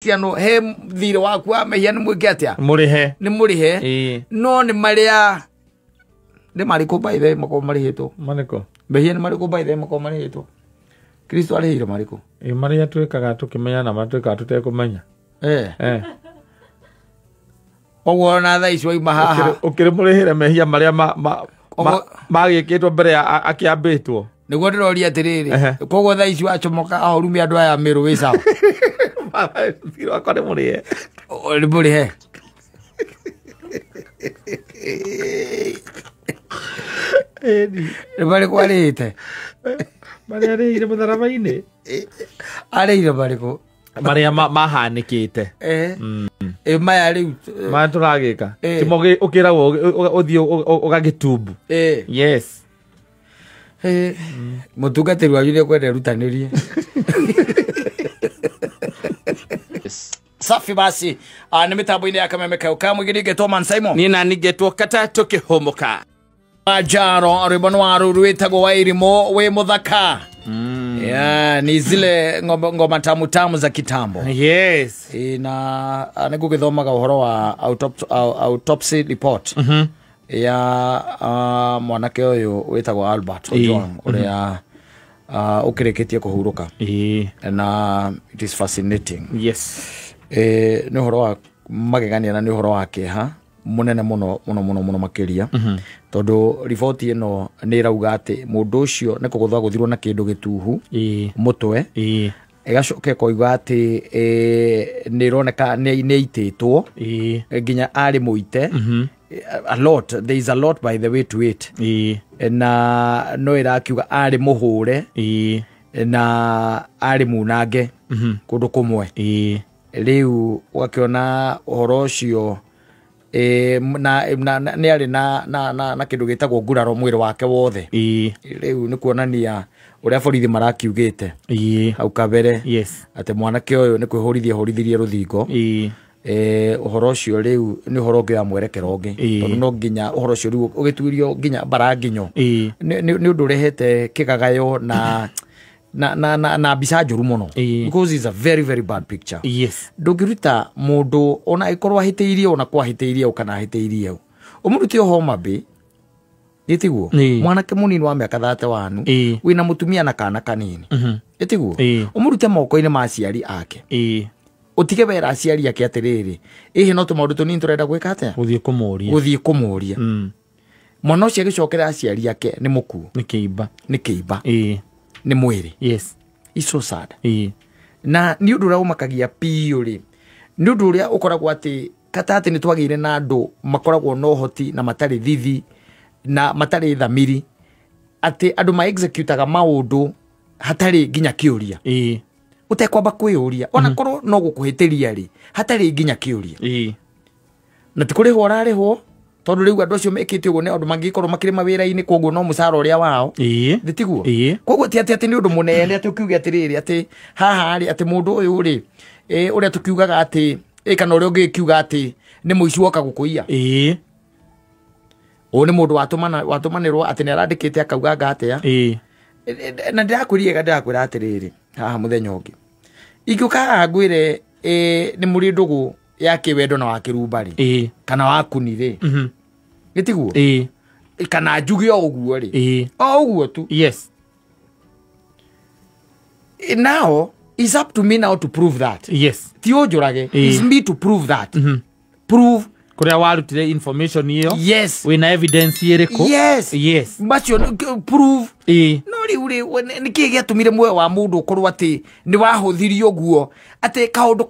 Tiano he thire waku wa mehia ni mwike atia murihe ni murihe no ni maria ni mariko baithe mako marihito maniko mehia ni mariko baithe mako marihito Kristo arihire mariko maria twikaga tukimenya na matwika tutekumenya ogo na tha icio ima haha ukire murihire mehia maria magikitwo mbere akiambitwo niguo ndiroria atiriri kogo tha icio acomoka ahorumia andu aya miru wi sawa Tiro akore murihe. Oli murihe. Bari kwarite. Bari ari mutharabaine. Ari bariko. Maria mahanikite. Maya riu maturagika. Timoge ukiragwo uthio ugagitubu. Yes. Mutungatiri wa yule kwenda rutanirie. Safi basi ni mitambo-ini ya Kameme Kauka mwigiri getwo Man Simon nina nigetwo kata tukihomoka Majaro rwimbo waru rwitagwo wa irimo we muthaka ni zile ngoma tamu za kitambo. Yes. Na nigugithomaga uhoro wa autopsy report ya mwanake uyu witagwo Albert Ojwang uria ukireketie kuhuruka na it is fascinating. Yes. Ni uhoro wa magegania na ni uhoro wa keha munene muno makiria tondu riboti ino ni rauga ati mundu ucio ni kuguthwa guthirwo na kindu gituhu mutwe igacoke koiga ati ni roneka ni ititwo nginya ari muite there is a lot by the way to it na no irakiuga ari muhure na ari munange kundu kumwe riu wakiona uhoro ucio ni ari na kindu gitagwo nguraro mwiri wake wothe riu ni kuonania uria borithi marakiugite hau kabere ati mwanake uyu ni kwihorithia ruthingo uhoro ucio riu ni uhoro ungi wa mwerekero ungi tondu no nginya uhoro ucio riu ugituirio nginya baranginyo ni undu urehete kigagayo na bisa njuru muno because it's a very very bad picture. Yes. Ndugiruta mundu ona ikorwa hiteirie ona kwa hiteirie kana hiteirie umuruti Homa Bay yetiguo mwanake munini wa miaka 31 wina mutumia na kana kanini yetiguo umurute moko-ini ma aciari ake utige wera aciari ake atiriri ihi no tumaundu tunini turenda gwika atia guthie kumuria mwana ucio agicokera aciari ake ni muku ni kiiba ni mwiri. Yes. It's so sad. Na ni undu uria umakagia piuri ni undu uria ukoragwo ati kata ati ni twagire na andu makoragwo no hoti na matari thithi na matari thamiri ati andu ma executaga maundu hatari nginya kiuria utekwamba kwiuria ona korwo no gukuhitiria ri hatari nginya kiuria na tikurihwo urarihwo tondu riu andu acio mekite uguo ni andu mangikorwo makiri mawira-ini koguo no musara uria wao nditiguo koguo ti ati ni undu munene ati ukiuga atiriri ati haha ari ati mundu uyu ri uria tukiugaga ati kana uria ungikiuga ati ni muici woka gukuia o ni mundu watumanirwo ati ni arandikite akauga ngatia na ndirakwira atiriri haha muthenya ungi ingiuka ngwire ni muri ndugu ya kiwendo na wa kirumbari kana wa kunire gitiguo kana njugi o uguo ri o uguo tu. Yes. Now it's up to me now to prove that. Yes. Ti onjurage it's me to prove that. Prove kuria warutire information iyo. Yes. Wina evidence iriko. Yes. Macio prove no riuri ni kigi atumire mwe wa mundu ukorwo ati ni wahuthirio guo ati kaundu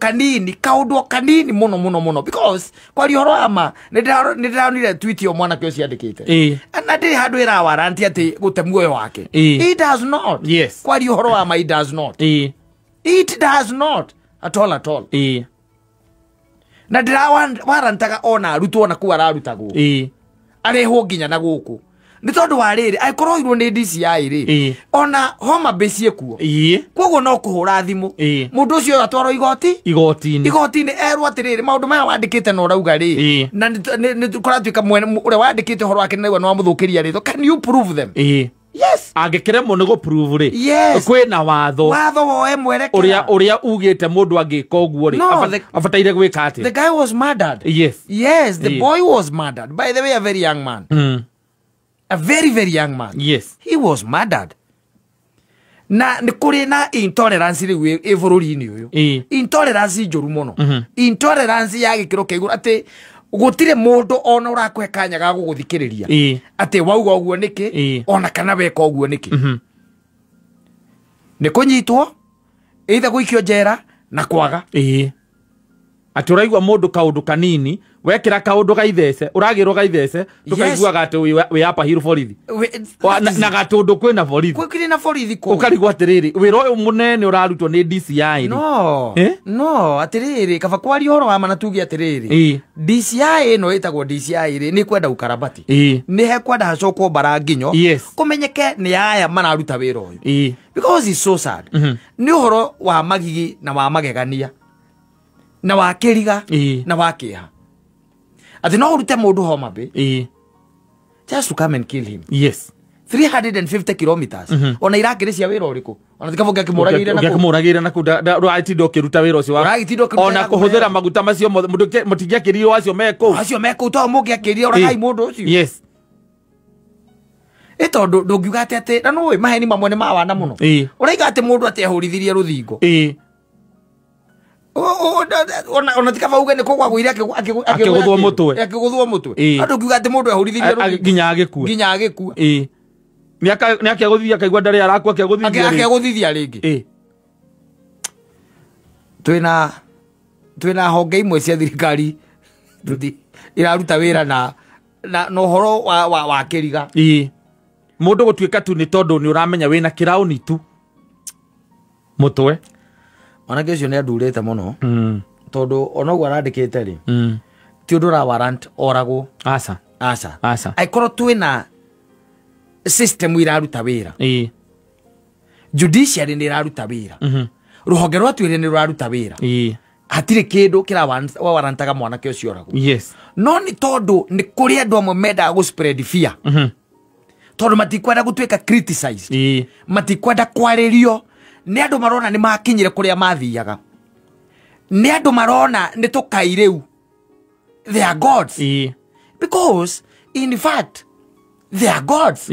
kanini muno because kwari horo ama ni ndaronire tweet yo mwana kio ciandikite na ndi handu ira warranty ati gute muoyo wake it does not. Yes. Kwari horo ama it does not. It does not at all. Na ndira warantaga ona arutwo na ku ararutagwo arehwo nginya na guku ni tondu wa riri aikorwo irwo ni DCI ri ona Homa Bay ciekuo koguo no kuhura thimu mundu ucio atwaro igoti-ini erwo atiriri maundu maya wandikite no rauga ri na ni kuratuika uria wandikite horo wake niwe no amuthukiria ri. Can you prove them? Yes. angĩkĩremwo nĩ gũprove rĩ Yes. kwĩna watho woe mwerekera ũrĩa ugĩte mũndũ angĩka ũguo No, rĩ abataire gwĩka the atĩa guy was murdered. yes The boy was murdered. By the way, a very young man. A very, very young man. yes He was murdered. Na nĩ kũrĩ na intolerance rĩu bũrũri-inĩ ũyũ. Intolerance njũru mũno. Intolerance ya gĩkĩro kĩa igũrũ atĩ gũtirĩ mũndũ ona ũrakũhe kanya ga gũgũthikĩrĩria atĩ wauga ũguo nĩkĩ ona kana weka ũguo nĩkĩ. Nĩ kũnyitwo either gũikio njera na kwaga. atĩ ũraigua mũndũ kaũndũ kanini wekĩra kaũndũ gaithece ũragĩrwo gaithece tũkaiguaga atĩ wĩ apa hiru borithi na gatũndũ kwĩna borithi kwĩna borithi kũ ũkarigwo atĩrĩrĩ wĩra ũyũ mũnene ũrarutwo nĩ DCI no atĩrĩrĩ kaba kwaria ũhoro wa ma na tuge atĩrĩrĩ DCI ĩno ĩtagwo DCI rĩ nĩ kwenda ukarabati nĩ hekwenda hacokwo mbara nginyo kũmenyeke nĩ aya mararuta wĩra ũyũ because it's so sad nĩ ũhoro wa magigi na wa magegania na wa kĩriga na wa kĩeha atĩ no ũrute mũndũ Homa Bay just to come and kill him 350 kilometers ona irakĩrĩ cia wĩra ũrĩkũ ona tikabonge akĩmũragĩire na rũatinda ũkĩruta wĩra ũcio ona kũhũthĩra maguta macio mũtingĩakĩrirwo acio mekũu to mũngĩakĩrire ũragai mũndũ ũcio tondũ ndũngiuga atĩ na nũĩ maheni mamwe nĩ mawana mũno ũraiga atĩ mũndũ atĩ ahũrithirie rũthingo ona tikaba uge nĩ kũgwagũire akĩgũthwo mũtwe andũ ngiuga atĩ mũndũ ahũrithirie rũthingo nginya agĩkua nĩ akĩagũthithia akaigua ndarĩ arakua akĩagũthithia rĩngĩ twĩna honge imwe cia thirikari iraruta wĩra na ũhoro wa kĩriga mũndũ gũtuĩka tu nĩ tondũ nĩ ũramenya wĩna kĩraũni tu mũtwe onake ũcio nĩ andurĩte mũno tondũ ona ũguo arandĩkĩte rĩ ti ũndũ ũra warrant oragwo aca aikorwo twĩna system iraruta wĩra judiciary nĩ iraruta wĩra rũhonge rwa twĩrĩ nĩ rũraruta wĩra hatirĩ kĩndũ kĩrawarantaga mwanake ũcio oragwo no nĩ tondũ nĩ kũrĩ andũ amwe mendaga gũ spread fear tondũ matikwenda gũtuĩka criticize matikwenda kwarĩrio nĩ andũ marona nĩ makinyire kũrĩa mathiaga nĩ andũ marona nĩ tũkai rĩu they are gods because in fact they are gods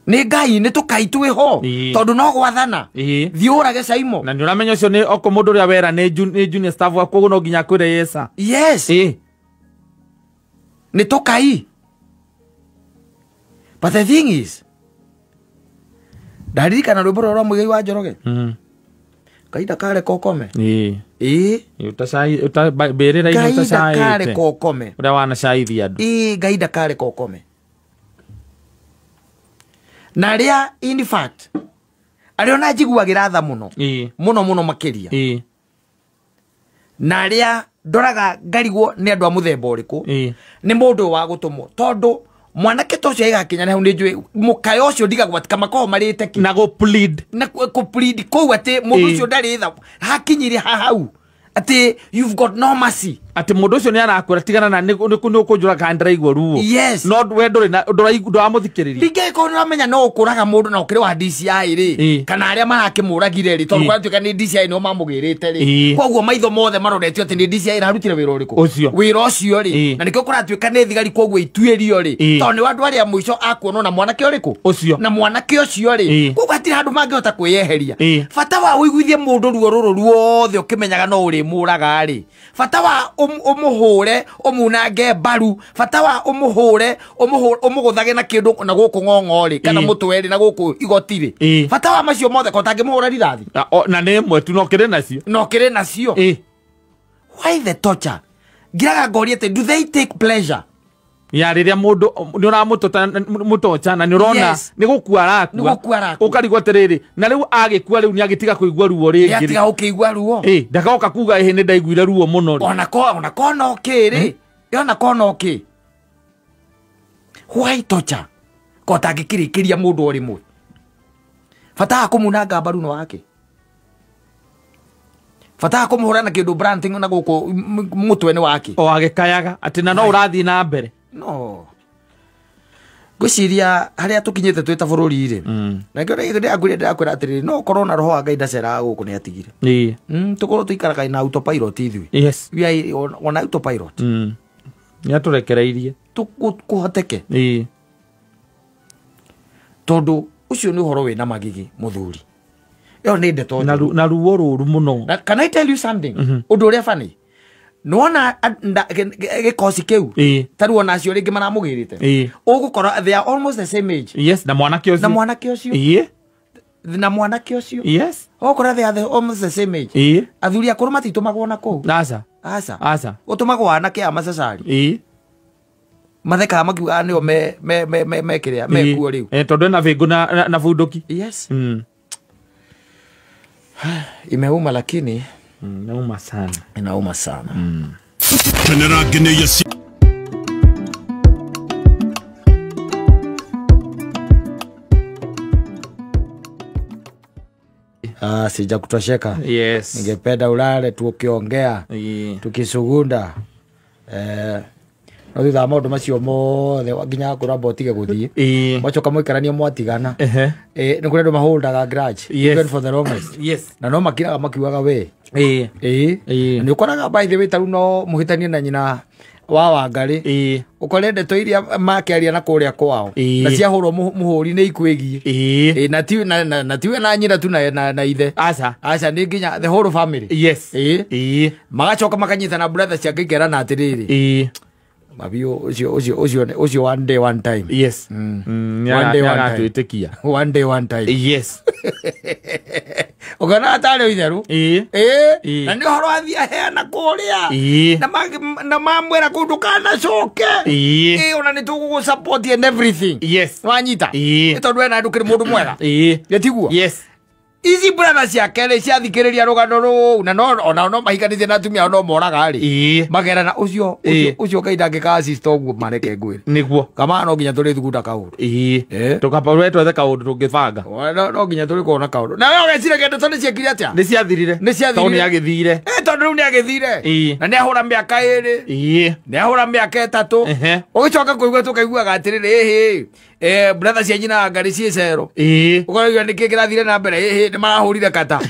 nĩ ngai nĩ tũkai twĩho tondũ no gwathana thiĩ ũrage Caimo na nĩ ũramenya ũcio nĩ oko mũndũ ũrĩa wera nĩ junior staff wa koguo no nginya kwĩre yesa nĩ tũkai but the thing is ndaririkana rwĩmbo rwa Muigai wa Njoroge kahinda kare kokome mbĩrĩra-inĩ kare kokome ũrĩa wanacaithia andũ kahinda kare kokome na arĩa in fact arĩa ona njiguagĩra tha mũno makĩria na arĩa ndoraga ngarigwo nĩ andũ a mũthemba ũrĩkũ nĩ mũndũ wa gũtũmwo tondũ mwanake to cio igakinya naho nĩ njũĩ mũkayo ũcio ndigagwo ati kamakorwo marĩte ki na go plead kũu atĩ mũndũ ũcio ndarĩ tha hakinyire hau ati you've got no mercy ati mũndũ ũcio nĩ arakwĩra tigana na nĩ ũkũnjũra kana ndĩraigua ruo no we ndũramuthikĩrĩria ndingĩkorwo nĩ ũramenya no ũkũraga mũndũ na ũkĩrĩ wa DCI rĩ kana arĩa marakĩmũragire rĩ tondũ kwatuĩka nĩ DCI no mamũgĩrĩte rĩ koguo maitho mothe maroretio atĩ nĩ DCI ĩrarutire wĩra ũrĩkũ wĩra ũcio rĩ na nĩkĩo kũratuĩka nĩ thigari koguo ituĩrio rĩ tondũ nĩ andũ arĩa mũico akuonwo na mwanake ũrĩkũ na mwanake ũcio rĩ koguo hatirĩ handũ mangĩhota kwĩyeheria bata wa ũiguithie mũndũ ruo rũrũ ruothe ũkĩmenyaga no ũrĩmũraga rĩ bata wa umuhure umunange mbaru bata wa umuhure umugũthage na kindu na gũkũ ng'ong'ori kana mũtweri na gũkũ igotiri bata wa macio mothe ko tangĩmũhũra rirathi na nĩ ĩmwe tu no kĩrĩ nacio why the torture ngiraga ngoria atĩ do they take pleasure ya rĩrĩa mũndũ nĩ ũramũtocha na nĩ ũrona nĩ gũkua arakua ũkarigwo atĩrĩrĩ na rĩu agĩkua rĩu nĩ agĩtiga kũigua ruo rĩngĩ atiga gũkĩigua ruo ndakagoka kuga ĩhĩ nĩ ndaiguire ruo mũno ona kona ũkĩrĩ ona kona ũkĩ why torture ko tangĩkĩrĩkĩria mũndũ o rĩmwe bata wa kũmunanga mbaru no wake bata wa kũmũhũra na kĩndũ branding na gũkũ mũtwe nĩ wake o agĩkayaga atĩ na no ũrathiĩ na mbere no gwiciria haria tukinyite twita bururi ri na ngwira atiri no corona roho Ngai ndacera guku ni atigire tukorwo tuikaraga na autopilot ithui yes on autopilot ni aturekereirie kuhoteke tondu ucio ni uhoro wina magigi muthuri yo ni ndeto na ruo ruru muno. Can I tell you something? Undu uria funny nuona gikosi kiu taru ona acio ringi maramugirite ugukora they are almost the same age. Yes, na mwanake ucio yes okora they are almost the same age. Athuri akuru matitumagwo na ku asa utumagwo anake amacacari matheka makiuga nio me kiria me kuo riu tondu na vingu na bunduki. Yes. Imeuma lakini inauma sana. Inauma sana. Sija kutosheka. Yes. Ningependa ulale tukiongea tukisugunda no thutha maundu macio mothe nginya kuramba utige guthii mwacoka mwikarania mwatigana ni kuri andu mahuldaga grudge even for the longest. Yes. Na no makiraga makiugaga we ni ukoraga by the way taru no muhitanie na nyina wa Wangari ukore ndeto iria makiaria na kuria kwao na ciahurwo muhuri ni ikwigie na tiwe na nyina tu na ithe aca ni nginya the whole family. Yes. Magacoka makanyitana brother cia ngikera na atiriri mabio ucio one day one time. Yes. One day one time. Yes. Ogana atale witheru na ni horo athia heana kuria na mamwera kundu kana coke ona ni tugu support and everything. Yes. Wanyita tondu ena ndukiri mundu mwega getiguo. Yes. Izi brother cia kere cia thikiriria rugano ru na no mahikanithie na tumia no moraga ri magera na ucio Ngai ndangika assist oguo mareke ngwire niguo kama no nginya turi thugunda kaundu tukaparwe twethe kaundu tungibanga no nginya turi kuona kaundu na wewe gecire kende tondu ciekire atia ni ciathirire tondu agithire tondu riu ni agithire na ni ahura miaka 2 ni ahura miaka 3 ugicoka kuigua tukaiguaga atiriri brother cia nyina Wangari cie cero ukoraga ni kirathire na mbere ni marahurire kata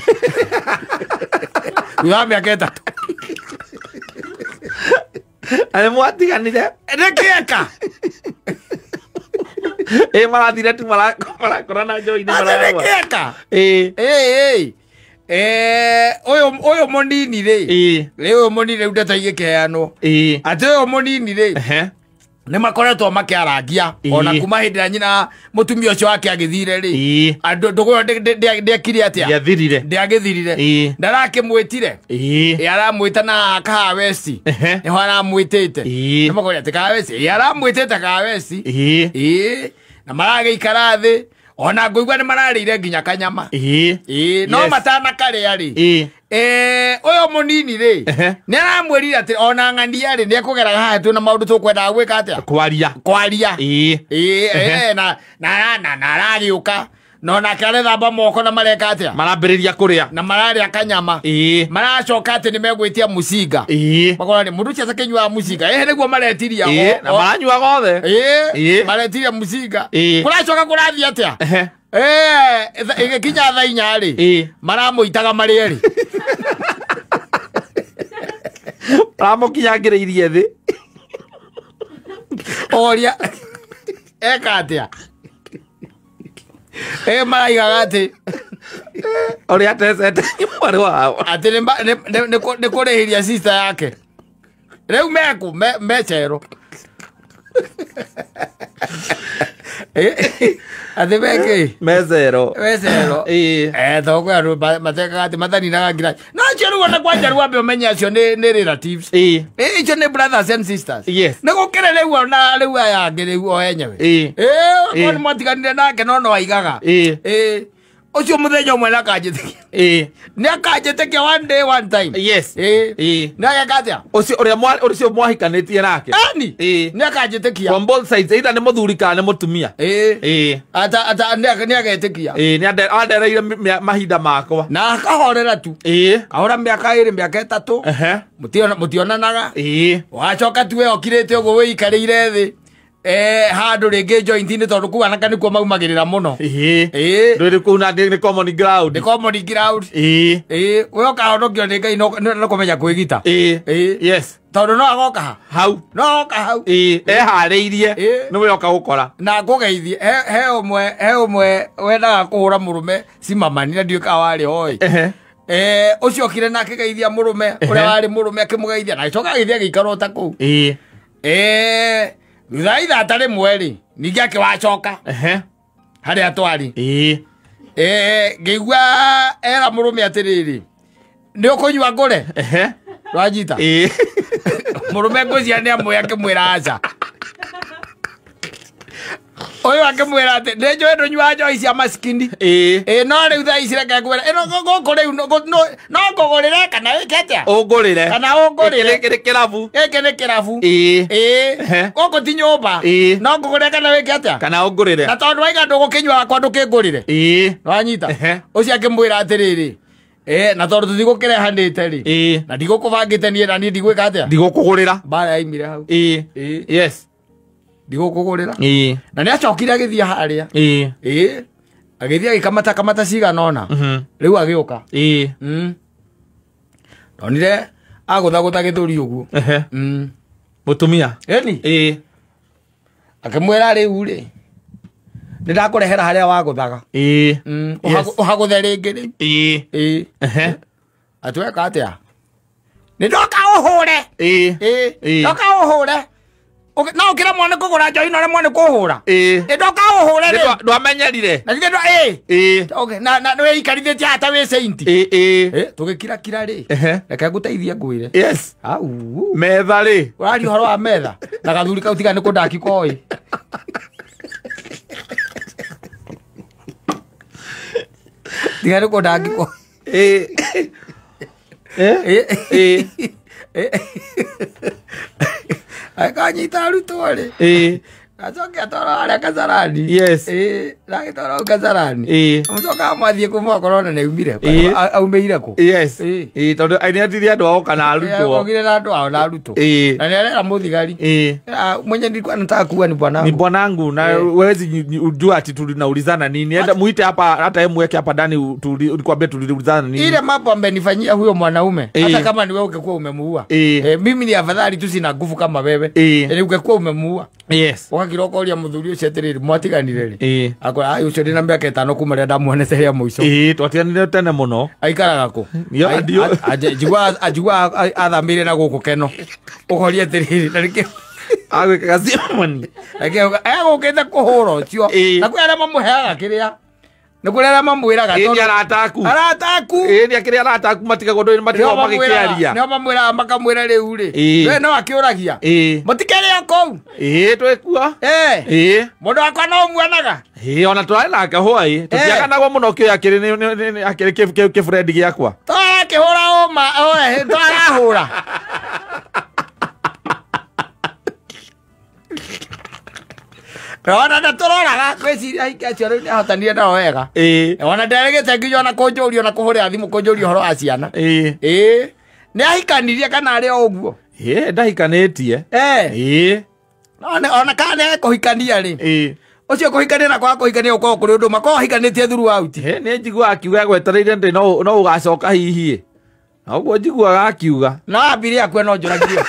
uya miaka 3 ale mwatiganire nekieka marathire tu marakorana njoi ni nekieka oyo monini ri uyo monini udeta igikeano ati oyo monini ri ni makoretwo makiarangia ona kuma hindi ya nyina mutumia ucio wake agithire ri andu ndugo ndekire atia ndiagithirire ndarakimwitire aramwita na Kaha West niho aramwitite ni makoria ati Kaha West aramwitite Kaha West na maragikara thi ona nguigua ni mararire nginya kanyama no matana karia ri oyo munini ri ni aramwirire ati ona ng'ania ri ni ekugeraga haha tu na maundu tukwenda gwika atia kwaria na aragiuka no na kare thamba moko na mareka atia marambiriria kuria na mararia kanyama maracoka ati ni megwitia mucinga makora ni mundu cia kenywa mucinga niguo maretiria na maranyua gothe maretiria mucinga kuracoka kurathia atia igikinya thaa 4 ri maramuitaga marieri ramukinyangiriirie thi oria eka atia maraigaga ati oria atecete mwari wao ati ni kurihiria sister yake riu mecero ati mezero thogo andu matekaga ati mathaninaga ngira no cio riu ona kwanja rwambe umenye acio ni relatives icio ni brothers and sisters ni gukire riu ona riu aya angi riu o enyewe ni mwatiganire nake no aigaga ucio muthenya umwe nakanjitikia ni akanjitikia one day one time. Yes. Ni agekatia ucio mwahikanitie nake ni akanjitikia from both sides either ni muthuri kana ni mutumia ata ni agetikia ni andereire mahinda makwa na akahorera tu ahora miaka 2 miaka 3 mutionanaga wacoka tu we okirite uguo wikarire thi handu ringi joint ni tondu ku anaka nikuo maumagirira muno Nduri kuna ni common ground. the common ground we ukahonokio ni Ngai no kumenya kwigita Yes. tondu no agoka Hau. no agoka hau Ehariirie no we oka gukora na ngugeithie he umwe wendaga kuhura murume simamani na ndiuka wari hoi ucio kire na akigeithia murume uria wari murume akimugeithia na icoka geithia gikaro ta ku thutha ithata rimwe ri ningi akiwacoka hari atwari ngĩigua era murume atiriri ni ukunyua ngure rwanyita murume ngucia ni amwe akimwira aca uyu akimwira ati ni njui ndunyua njoi cia maskini no riu thaa ici reke ngwira guku riu no ngugurire kana wike atia ungurire kana ungurire giki ni kirabu guku ti nyumba no ngugurire kana wike atia kana ungurire na tondu waiga ndugukinyua wakwa ndukingurire wanyita ucio akimwira atiriri na tondu tutigũkĩrehanĩte rĩ na ndigũkũbangĩte niĩ na niĩ ndigwĩka atĩa ndigũkũgũrĩra mbara yaimire hau yes ndigũkũgũrĩra na nĩ acokire agĩthiĩ harĩa agĩthiĩ agĩkamata cigana ũna rĩu agĩũka ndonire agũthagũtha gĩthũri ũguo mũtumia ĩni akĩmwĩra rĩu rĩ nĩ ndakũrehera harĩa wagũthaga ũhagũthe rĩngĩ rĩ atweka atĩa nĩ ndoka ũhũre ndoka ũhũre no ũkĩra mwana kũgũra njoi no remwo nĩ kũhũra nĩ ndoka ũhũre rĩ ndwamenyerire na githĩ na nĩ wĩikarithĩtie hata wĩ saint tũgĩkirakira rĩ reke ngũteithie ngwĩre yes au metha rĩ ũraria ũhoro wa metha na gathuri kau tiga nĩ kũndaki koĩ tiga nĩ kũndaki koĩ akanyita arutwo rĩ acoke atwara harĩa Kasarani ragĩtwara Kasarani mũcoka mwathiĩ kuma okorwo na nĩaumire aumĩire kũ tondũ nĩatirie andũ ao kana arutwo ogire na andũ ao na arutwo na nĩarera mũthigari mwenye nilikuwa nataka kuwa ni bwanangu na wezi jua ati tunaulizana nini enda muite hapa hata yeye mweke hapa ndani nikwambie tuliulizana nini ile mambo amenifanyia huyo mwanaume hata kama ni wewe ungekuwa umemuua mimi ni afadhali tu sina nguvu kama wewe ili ungekuwa umemuua yes wakiroko uria muthuri ucio atiriri mwatiganire ri akora ayo ucio ndina miaka 5 kuma ria ndamuonete ria muico twatiganire tene muno aikaraga ku ajigwa athamire na guku keno ukoria atiriri na rike agwikaga ciamani agukite kuhura ucio na kwera mamuheaga kiria nä kå rä arä a mamwä raga arataku nä akä rä arataku matigagwo ndå matigagwo magä kä aria nä mamwä raga makamwä ra rä u rä we no akä å ragia matikärä a kåu twä kua må ndå wakwa no muonaga ona tå rarä nake hwaä tå tiaganagwo må no kä akä rä kä frendi gä akwa tarakä hå ra åma twarahå ra ona ndatũroraga gwĩciria ahiki acio rĩu nĩahotanire nao wega ona nderegete nginya ona kũnjũria ona kũhũrĩra thimũ kũnjũria ũhoro wa ciana nĩahikanirie kana arĩ o ũguo ndahikanĩtie ona kana nĩekũhikania rĩ ũcio kũhikania na kwaga kũhikania gũkorwo kũrĩ ũndũ makorwo hikanĩtie thuru auti nĩ njiguaga akiuga egwetereire ndĩ no ũgacoka hihi na ũguo njiguaga akiuga no ambire akue no njũragire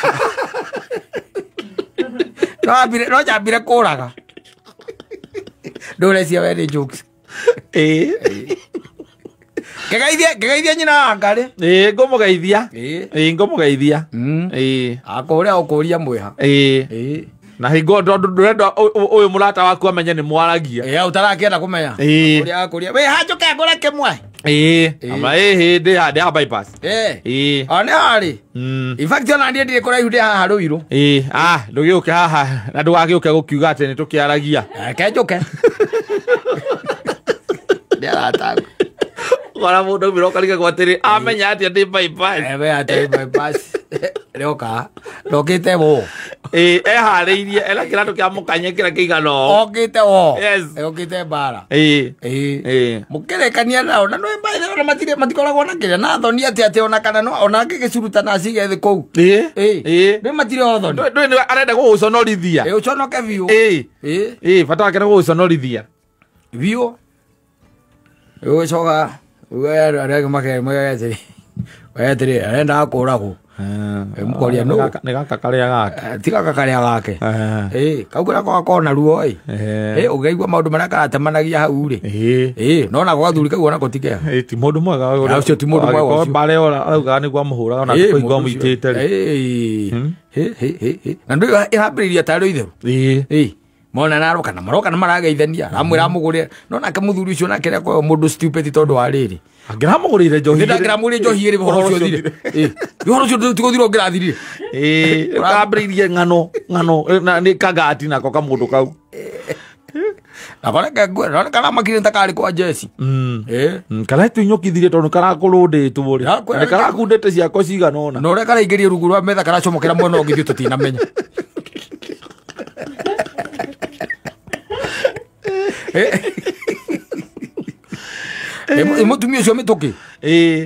no njambire kũraga ndũrecia we nĩ jokes ngegeithia nyina wa Ngarĩ ngũmũgeithia akũrĩa ũkũria mwĩha na hingo ndũrenda ũyũ mũrata waku amenye nĩ mwaragia ũtarakĩenda kũmenya akũria wĩ hanjũke ngũre kĩmwe ama hĩndĩ handĩ ha bypass ona harĩ in fact ona ndiĩ ndirĩ kũraihu ndĩ haha Rũirũ ndũgĩũke haha na ndũgagĩũke gũkiuga atĩ nĩ tũkĩaragia reke njũke ndĩ arataku Kora mundu miroka rike gwatiri amenya ati ndi bypass. Ebe ate bypass. Roka. Rokite bo. Hariirie ela kiratu kia mukanye kira kiigano. Okite wo. Yes. Okite bara. Mukerekania nao na no mbaire ona matikoragwo na kiria na thoni ati ona kana no ona ngigiciruta na cige thi kou. Ni matire othoni. Ndwe arenda guguconorithia. Uconoke biu. Bata wake ni guguconorithia. Biu. Ucoka. Uwe arege make mwete. Wetire arenda akuragwo. Mukoria no ni gaka karia gake. Ti gaka karia gake. Kaugura kwa kona ruo ugeigua maundu maria karatemanagia hau ri. No na gwathuri kau ona gutike. Ti mundu mwega wa ucio ti mundu mwega wa ucio. Bare ora arauga ni gwamuhura ona kuigua muitite ri. Na ndu ihambiriria tari itheru. Mona naroka na maroka na marageithania amwira mugure no nake muthuri ucio na kire kwa mundu stupid tondu wa riri ngiramugurire njohi ngiramugurire njohi ri horo cio thire horo cio tiguthiro ngirathirire ukambiririe ngano na ni kagati nako ka mundu kau akoreka ngwe kana makire ntakari kwa jesi kana tunyokithirie tondu karakurunditwo ri ni karakundite ciako ciganona no reka raingirie rungu rwa metha karacomokera mwena ungithio tutinamenya mutumia ucio mituki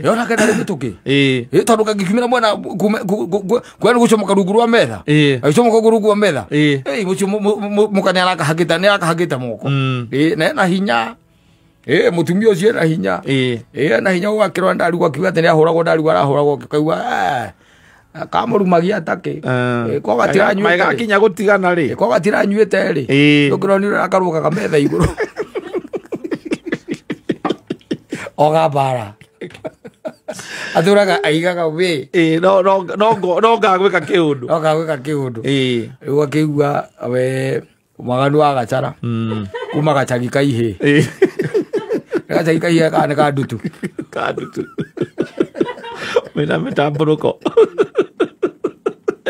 yona kana mituki tondu kangikimira mwena kwani gucomoka rungu rwa metha agicomoka rungu rwa metha mucio mukane arakahagita ni arakahagita moko na hinya mutumia ucio na hinya na hinya gwakirwa ndarigwa akiuga ati ni ahuragwo ndarigwa arahuragwo kikaigua kamurumagia atake kwa gatiranyuite maiga kinya gutigana ri kwa gatiranyuite ri ukironi akaruka kametha iguru oga bara aturaga aigaga we no ngagwika kiundu riu akigua we maganu wa gachara kuma gachagi kaihi gachagi kaihi kana kadutu mina metamburuko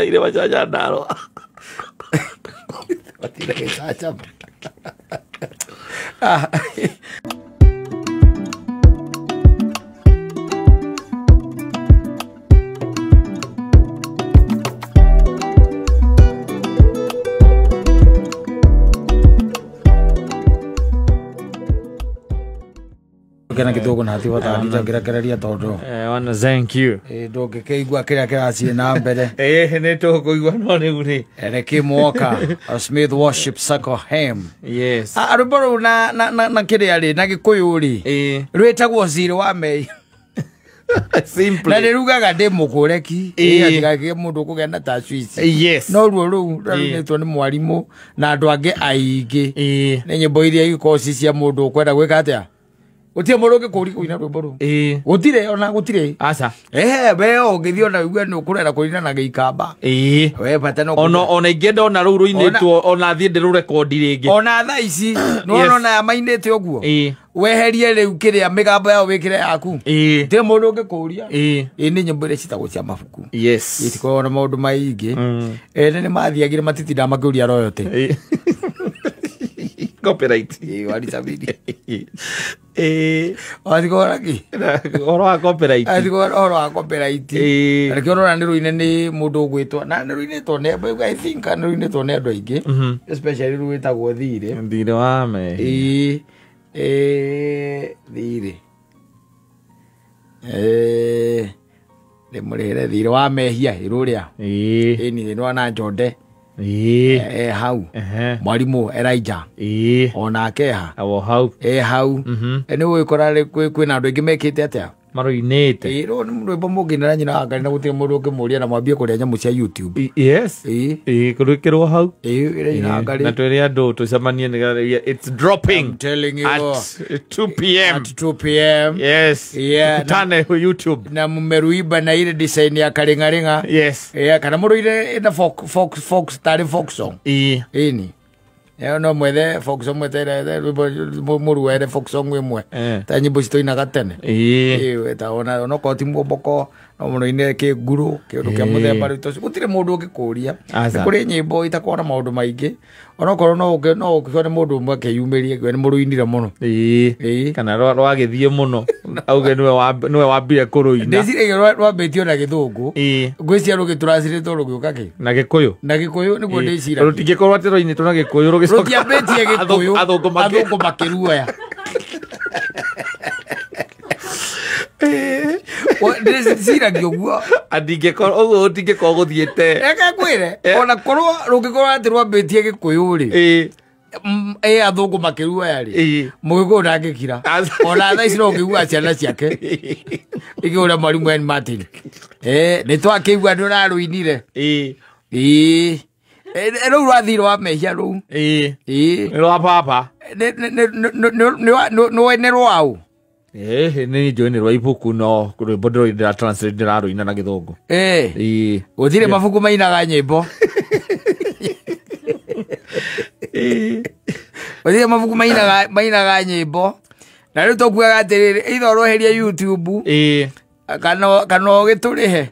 ile wachaja ndaro watira kesacha kena kitugo na hati wata ngira kereria tondu wana thank you ndoke keigua kiria kiracie na mbere ne to kuigua no ni guri Kim Walker Smith Worship Circle Ham yes aruboro na kiria ri na gikuyu ri rwetagwo Ziri wa Mei simply na nirugaga ndi mukureki atigage mundu kugenda ta Swiss yes no ruo nitwo ni mwarimu na andu ange aingi ni nyimbo iria ikoci cia mundu kwenda gwika atia utie muruge kuri kuina rwimbo ru gutire ona gutire aca we ungithio na ugue ni ukurera kurina na giikamba we bata no ona ingenda ona ru ruinitwo ona thie ndi ru record ringi ona tha ici no ona ya mainite oguo weherie riu kiria migambo yao wikire yaku te mundu ungikuria ni nyimbo iria citagwo cia mabuku yes itiko na maundu maingi ni mathiagire matitinda makiuria royote copyright wali sabidi atikora ki oro wa copyright oro wa copyright rekio ro na ruine ni mundu gwitwa na ruine to ne I think na ruine to ne andu aingi especially ruitagwo Thiri wa Mei Thiri le murere Thiri wa Mehia iruria ni no na Njonde hau mwarimu Elijah ona keha hau hau ni wikora ri kwina andu ingi mekite atia maruinite ro ni rwimbo munginera nyina ngari na gutire mundu ungimuria na mwambie kuria nyamu cia YouTube yes kurikirwo hau ire nyina ngari na twere andu tucemanie ni it's dropping I'm telling you at 2 p.m. at 2 p.m. yes tane ku YouTube na mumeruiba na ile design ya karingaringa yes kana muruire na folk tari folk song ni no mwethe folk song mwetere muruere folk song imwe ta nyimbo citoinaga tene wetaona no koti mboko no muno ine ke nguru ke ndo kya muthemba rito gutire mundu ngikuria kuri nyimbo itakora maundu maingi ona korwo no ukone mundu umwe akeyumirie gwe ni muruinire muno kana rwagithie muno auge niwe wambire kuruina ndicire rwambitio na githungu ngwicia rugituracirite rugiukake na gikuyu niguo ndicira rutingikorwo ati rwinitwo na gikuyu rutiambitie gikuyu athungu makiruoya ndiciragio guo andingikorwo uguo utingikorwo guthiite eka kwire ona korwo rungikorwo ati rwambitie gikuyu ri athungu makiruoya ri mugikuyu ndangikira ona thaa ici no ngigua ciana ciake ikiuria mwarimu en Martin nä twakäigua nä å raruinire rä u rwathirwo wa mehia rå u nä rwa papa nä wene rwau nä njå nä rwa ibuku no rwä mbo ndä raruina na gä thångå gå thirä mabuku mainaga nyä mbo gå thirä mabuku mainaga nyä mbo na rä u tå kuaga atä rä rä itho rweheria YouTube kana gitå rä he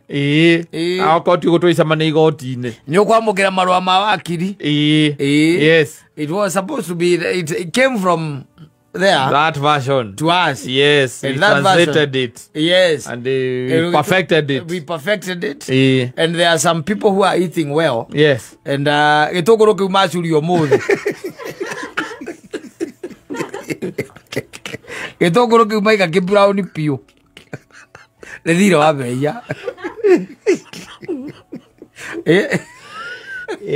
akoti gå twä cama nä igoti-inä nä å kwamå kä ra marå ma wakiri yes it was supposed to be it came from there that version to us yes we translated it yes and we perfected it and there are some people who are eating well yes and gitå ngå rå kä u macurio må thä gitå ngå rå kä u maiga kä brown piå nä thirä wa meia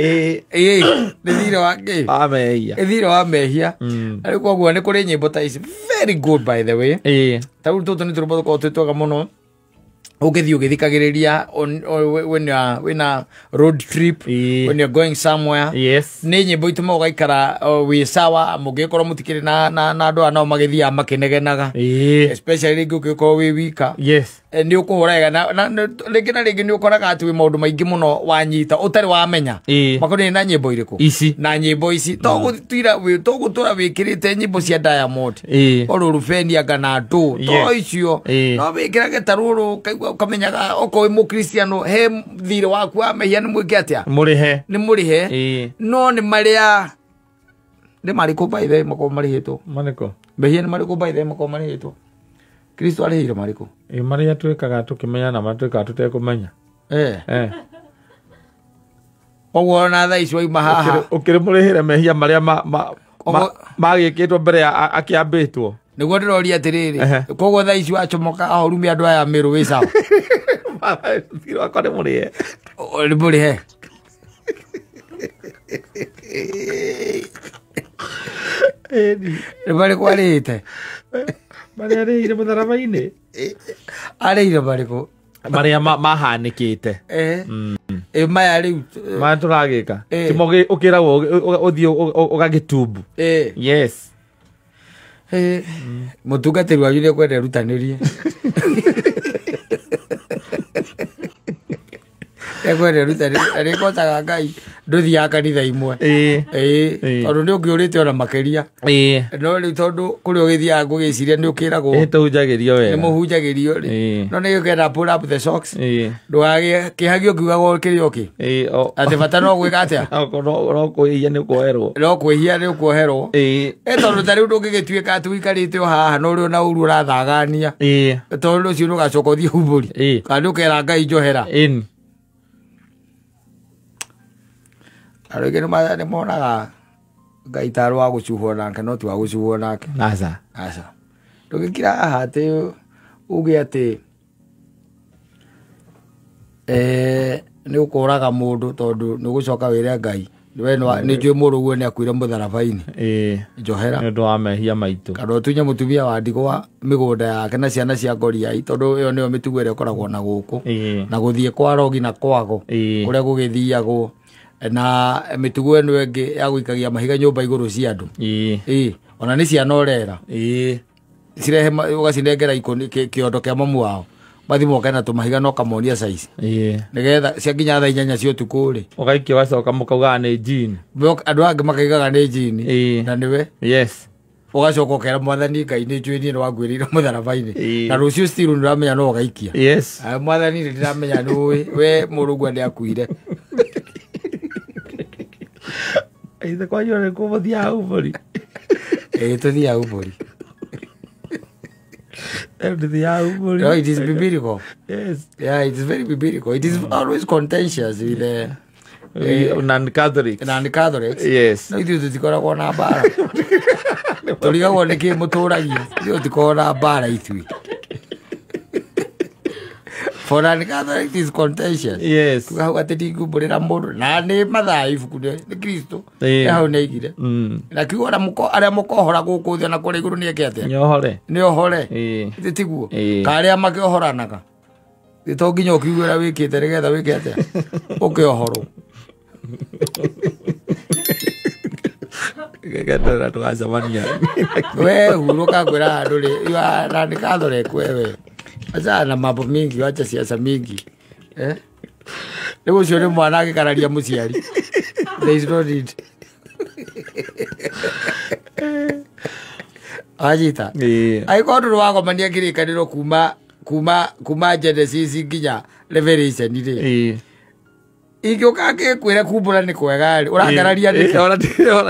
nä thirä wa thirä wa mehia arä koguo nä kå rä nyä mbo ta ici very good by the way tarä u tå tå nä tå rå mbo tå korwo twä twega må no ũgĩthiĩ ũgĩthikagĩrĩria when a road trip when you're going somewhere yes nĩ nyĩmbo itũmaga ũgaikara wĩ sawa mũngĩkorwo mũtikĩrĩ na andũ aya nao magĩthiaga makĩnegenaga especially rĩngĩ ũngĩkorwo wĩ wika yes nĩ ũkũhũra wega rĩngĩ na rĩngĩ nĩ ũkoraga atĩ wĩ maũndũ maingĩ mũno wanyita ũtarĩ wamenya makoniĩ na nyĩmbo irĩkũ ici na nyĩmbo ici tũgũtũra wĩkĩrĩte nyĩmbo cia Diamond orũrũ benianga na ndũ to icio no wĩkĩrage ta rũrũ kaigua ukamenyaga okorwo wĩ mũkristiano he thirĩ waku wa mehia nĩ mwĩke atĩa nĩ mũrĩhe no nĩ marĩa nĩ marĩkũ by the way makorwo marĩhĩtwo mehia nĩ marĩkũ by the way makorwo marĩhĩtwo Kristo arĩhĩire marĩkũ marĩa twĩkaga tũkĩmenya na matwĩkaga tũtekũmenya koguo na thaa ici waima haha ũkĩrĩ mũrĩhĩre mehia marĩa magĩkĩtwo mbere akĩambĩtwo nĩguo ndĩroria atĩrĩrĩ koguo thaa ici wacomoka ahorumia andũ aya mĩrũ wĩ sawa thirĩ wakwa nĩ mũrĩhe nĩ mũrĩhe nĩ marĩkũ arĩhĩte marĩa arĩhire mũtharaba-inĩ arĩhire marĩkũ marĩa mahanĩkĩte maya rĩu marĩa tũragĩka timo ũkĩragwo ũthiĩ ũgagĩtumbu yes mũtungatĩri wanyu nĩ ekwenda erutanĩrie ekwenda erutanĩrie arĩkotaga Ngai ndũthiaga kanitha imwe tondũ nĩ ũngĩũrĩte ona makĩria no rĩu tondũ kũrĩa ũgĩthiaga ngũgĩciria nĩ ũkĩragwo tũhunjagĩrio wega nĩ mũhunjagĩrio rĩ no nĩ ũkenda pull up the socks ndũgakĩhagio ũkiugagwo kĩrĩ okĩ atĩ bata no gwĩka atĩa no kwĩhia nĩ kuoherwo no kwĩhia nĩ kuoherwo tondũ ta rĩu ndũngĩgĩtuĩka atĩ ũikarĩte o haha no ũrĩ ona ũru ũrathagania tondũ ũcio nĩ ũgacoka ũthiĩ humbũri kana ndũkera Ngai njohera arĩngĩ nĩ monaga Ngai tarĩ wa gũcuhwo nake no ti wa gũcuhwo nake aca ndũgĩkira haha atĩ uge atĩ nĩ ũkũraga mũndũ tondũ nĩ ũgũcoka wĩre Ngai nĩ njũĩ mũndũ guo nĩ akuire mũtharaba-inĩ njohera nĩ ũndũ wa mehia maitũ kana ũtunye mũtumia wa ndigwa mĩgũnda yake na ciana cia ngoriai tondũ ĩyo nĩyo mĩtugo ĩrĩa ĩkoragwo na gũkũ na gũthiĩ kwa rogi na kwago kũrĩa gũgĩthiagwo na mĩtugo ĩno ĩngĩ ya gũikagia mahiga nyũmba igũrũ cia andũ ona nĩ ciana ũrera cirehe ũgacinengera kĩondo kĩa mamu wao mathimo kana tumahiga no kamonia size nigetha cia nginya thaa 8 cia utuku ri ugaikio wacoka mukauga ni jini andu angi makaigaga ni jini na niwe yes ugacoka ukera mwathani Ngai ni njui ni wangwirire mutharabaini na rucio still ndiramenya no ugaikia yes mwathani ndiramenya nui we murungu ndi akuire eithe kwa yore ko muthia ubori tuthia ubori no, it is biblical. Yes. Yeah, it is very biblical. It is always contentious with the non-Catholics. Non-Catholics. Yes. No, it is tikoragwo na bara. Turigagwo niki muturagia. Dio tikora bara ithui. For non-Catholics it is contentious. Yes. Tukahau atetiku burira mundu na ni mathaifu kude ni Kristo. Hau ni igire. Na kiugo aria mukohora guku thia na kuri iguru ni ekete. Ni ohore. Tiguo. Karia makiohoranaga. Ito nginya ukiugura wikite nigetha wikete. Ukiohoro. Gagata twacamania. We huruka kwira andu ri iwa non-Catholic wewe. Acha na mambo mingi wacha siasa mingi. Leo sio mwana akikararia muciari. There is no need. Ajita. Ai ko ndu wako mania kirikaniro kuma Genesis nginya Revelation ri. Igioka kwira kumbura ni kwega ri urangararia ni ona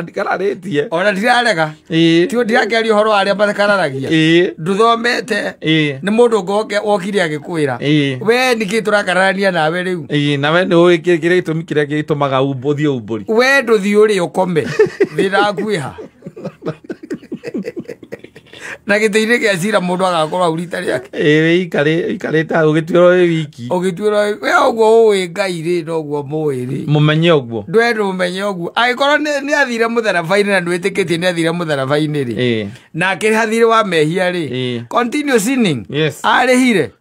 ndikararitie ona ndirarega ti ndirakeria uhoro aria makararagia nduthomete ni mundu ngoke okire agikwira we niki turakararania nawe riu nawe ni wikire gitumi kiria gitumaga umbuthi umburi we nduthi uri ukome thira kwiha na gitire kia cira mundu agakorwo urita riake ikarita ugitwiro wiki we ogwo we Ngai ri nogwo muiri mumenye ogwo ndwendo mumenye ogwo aikorwo ni athire mutharabaini na ndwitikitie ni athire mutharabaini ri na akirihathire wa mehia ri continue sinning arihire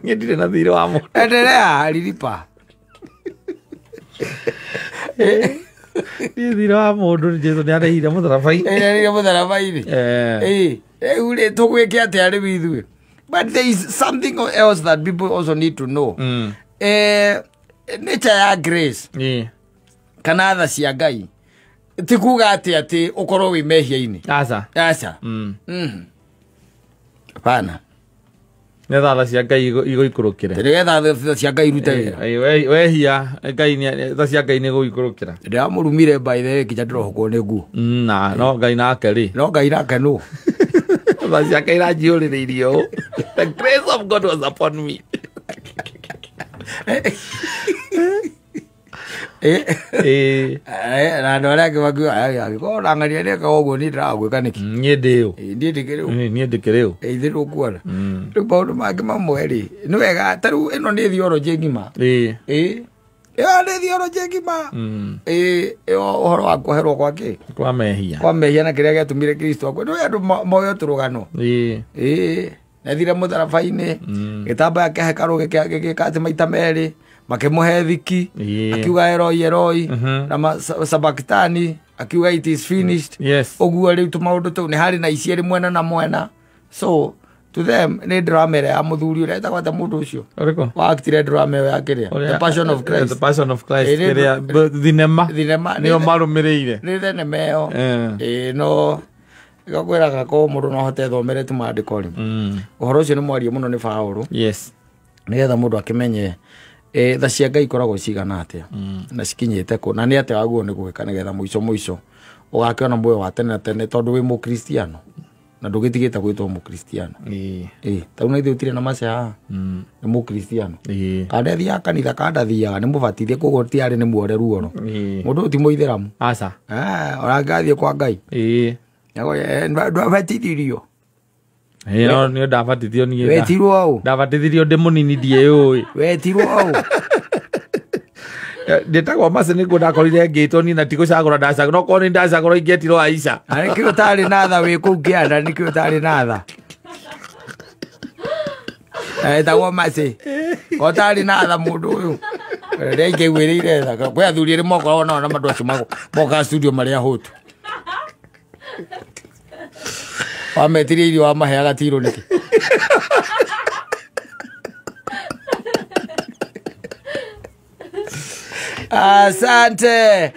ni ndire na thire wa mu endelea alilipa ni thire wa mundu Jesu ni arihire mutharabaini uri tugwike atia ari withu. But there is something else that people also need to know. Nature ya grace kana tha cia Ngai tikuga ati ukorwo wi mehia-ini aca pana ne tha cia Ngai igoikurukire nigetha tha cia Ngai irute wira wehia Ngai ni tha cia Ngai ni guikurukira ndiramurumire by the way kinya ndirohokwo ni nguo na no Ngai nake ri no Ngai nake no tha cia Ngai ranjiuririirio the grace of God was upon me na andu aria angi makiuga agĩkorwo rangaria nĩeka ũguo niĩ ndĩragwĩka nĩki niĩ ndĩũ niĩ ndĩkĩrĩũ ithe ndũkuona rĩu maũndũ mangĩ mamwe rĩ nĩ wega ta rĩu ĩno nĩ theology ngima ĩyo nĩ theology ngima ũhoro wa kweherwo gwakĩ kwa mehia na kĩrĩa gĩatũmire Kristo akue nĩ andũ moyo tũrũgano nethire mũtharabainĩ gĩtambaya kĩa hekarũ gĩkatĩ maita merĩ makĩmũhe thiki akiuga eroi na sabakitani akiuga it is finished ũguo rĩu tũmaũndũ tũu nĩ harĩ na iciarĩ mwena na mwena so to them nĩ drama ya mũthuri ũrĩa etagwo ata mũndũ ũcio wa actire drama ĩyo ya kĩrĩa the passion of Christ kĩrĩa thinema nĩyo marũmĩrĩire nĩ thenema ĩyo no igakwĩraga ko mũndũ no ahote thomere tu maandĩko rĩ ũhoro ũcio nĩ mwario mũno nĩ Paũlũ nĩgetha mũndũ akĩmenye tha cia Ngai ikoragwo cigana atia na cikinyĩte kũ na nĩ atĩa waguo nĩ gwĩka nĩgetha mũico ũgakĩona muoyo wa tene na tene tondũ wĩ mũkristiano na ndũgĩtigĩte gwĩtwo mũkristiano tau na ithuĩ ũtirĩ na maca nĩ mũkristiano kana athiaga kanitha kana ndathiaga nĩ mũbatithie koguo tiarĩ nĩ muoreru oro mũndũ ũyũ ti mũithĩramu ũrangathiĩ kwa Ngai ndwabatithirio nĩ ndabatithio niĩ wetirwo ũũ ndabatithirio ndĩ mũnini ndiĩũĩ wetirwo ũũ ndĩtagwo mace nĩguo ndakorire ngĩtwo niĩ na tigũcagũra ndacagũra no korwo nĩ ndacagũra ingĩetirwo Aisha nĩkĩo ũtarĩ na tha wĩ kũu kĩanda nĩkĩo ũtarĩ na tha etagwo mace ũtarĩ na tha mũndũ ũyũ rĩrĩa ingĩgwĩrĩire tha kwĩ athuri erĩ mokoragwo nao na mandũ acio mokaga studio marĩa hũtu wametirie irio wamaheaga tirũ nĩkĩ Asante.